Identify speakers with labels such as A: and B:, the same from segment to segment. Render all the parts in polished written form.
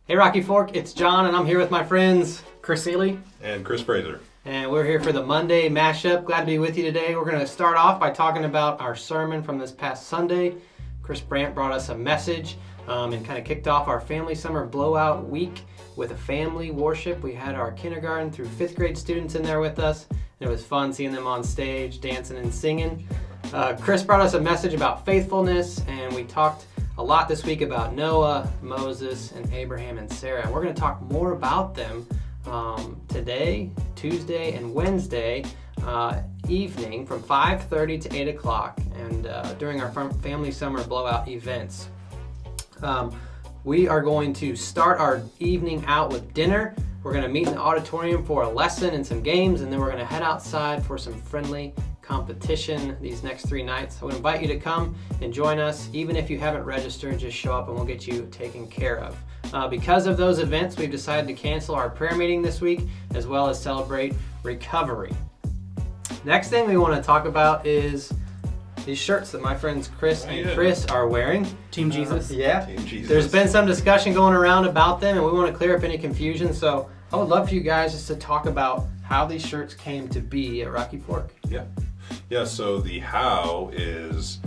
A: Hey Rocky Fork, it's John and I'm here with my friends
B: Chris Seeley
C: and Chris Fraser.
A: And we're here for the Monday Mashup. Glad to be with you today. We're going to start off by talking about our sermon from this past Sunday. Chris Brandt brought us a message and kind of kicked off our family summer blowout week with a family worship. We had our kindergarten through 5th grade students in there with us. And it was fun seeing them on stage dancing and singing. Chris brought us a message about faithfulness, and we talked a lot this week about Noah, Moses, and Abraham and Sarah. We're going to talk more about them today, Tuesday, and Wednesday evening from 5:30 to 8 o'clock and during our family summer blowout events. We are going to start our evening out with dinner. We're going to meet in the auditorium for a lesson and some games, and then we're going to head outside for some friendly competition these next 3 nights. I would invite you to come and join us. Even if you haven't registered, just show up and we'll get you taken care of. Because of those events, we've decided to cancel our prayer meeting this week as well as celebrate recovery. Next thing we want to talk about is these shirts that my friends Chris and Chris are wearing.
B: Team Jesus.
A: Yeah.
C: Team Jesus.
A: There's been some discussion going around about them, and we want to clear up any confusion. So I would love for you guys just to talk about how these shirts came to be at Rocky Fork.
C: Yeah, so the how is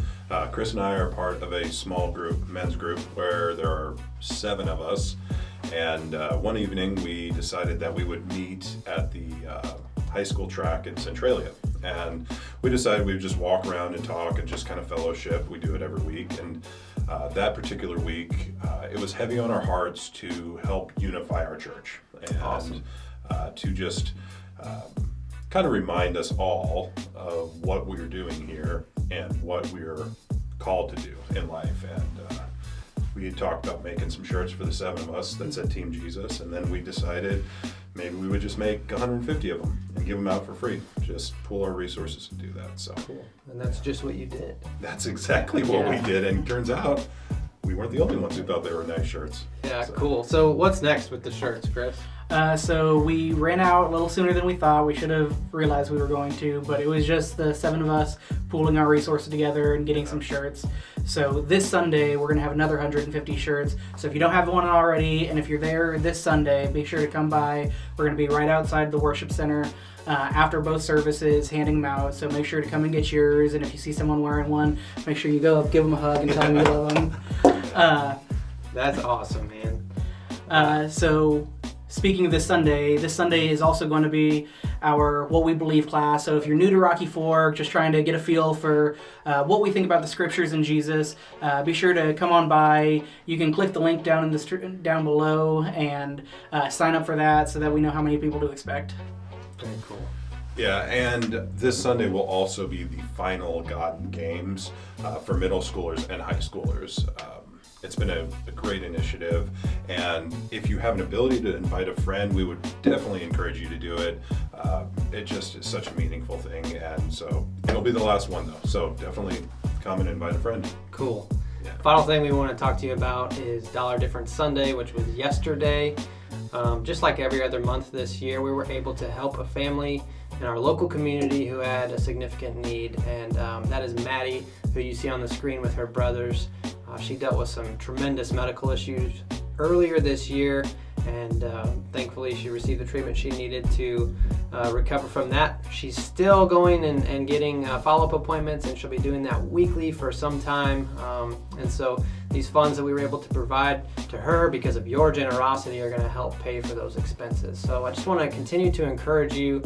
C: Chris and I are part of a small group, men's group, where there are 7 of us. And one evening we decided that we would meet at the high school track in Centralia. And we decided we would just walk around and talk and just kind of fellowship. We do it every week. And that particular week, it was heavy on our hearts to help unify our church. And
A: Awesome.
C: To just kind of remind us all of what we're doing here and what we're called to do in life. And we had talked about making some shirts for the 7 of us that said Team Jesus, and then we decided maybe we would just make 150 of them and give them out for free. Just pool our resources and do that. So
A: Cool. And that's just what you did.
C: that's exactly what we did, and it turns out we weren't the only ones who thought they were nice shirts.
A: Yeah, cool. So what's next with the shirts, Chris?
B: So we ran out a little sooner than we thought. We should have realized we were going to, but it was just the 7 of us pooling our resources together and getting some shirts. So this Sunday, we're going to have another 150 shirts. So if you don't have one already, and if you're there this Sunday, be sure to come by. We're going to be right outside the worship center after both services, handing them out. So make sure to come and get yours. And if you see someone wearing one, make sure you go up, give them a hug, and tell them you love them.
A: That's awesome, man.
B: So speaking of this Sunday is also going to be our What We Believe class. So if you're new to Rocky Fork, just trying to get a feel for what we think about the scriptures and Jesus, be sure to come on by. You can click the link down down below and sign up for that so that we know how many people to expect.
A: Very cool.
C: Yeah, and this Sunday will also be the final God Games for middle schoolers and high schoolers. It's been a great initiative, and if you have an ability to invite a friend, we would definitely encourage you to do it. It just is such a meaningful thing, and so it'll be the last one though, so definitely come and invite a friend.
A: Cool.
C: Yeah.
A: Final thing we want to talk to you about is Dollar Difference Sunday, which was yesterday. Just like every other month this year, we were able to help a family in our local community who had a significant need, and that is Maddie, who you see on the screen with her brothers. She dealt with some tremendous medical issues earlier this year, and thankfully she received the treatment she needed to recover from that. She's still going and getting follow-up appointments, and she'll be doing that weekly for some time. And so these funds that we were able to provide to her because of your generosity are going to help pay for those expenses. So I just want to continue to encourage you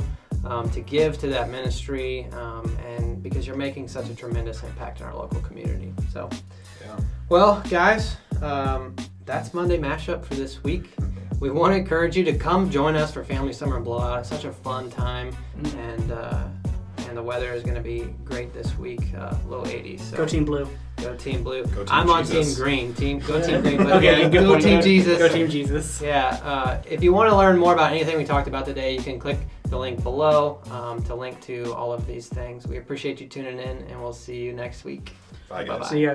A: to give to that ministry, and because you're making such a tremendous impact in our local community. So, well, guys, that's Monday Mashup for this week. We want to encourage you to come join us for Family Summer Blowout. It's such a fun time, and the weather is going to be great this week, low 80s. So.
B: Go Team Blue.
A: Go Team Blue.
C: Go Team
A: I'm on
C: Jesus.
A: Team Green. Go Team Green. But
B: Okay, good
A: go
B: point.
A: Team Jesus.
B: Go Team Jesus.
A: Yeah. If you want to learn more about anything we talked about today, you can click the link below to link to all of these things. We appreciate you tuning in, and we'll see you next week.
C: Bye, guys.
A: Bye-bye.
B: See ya.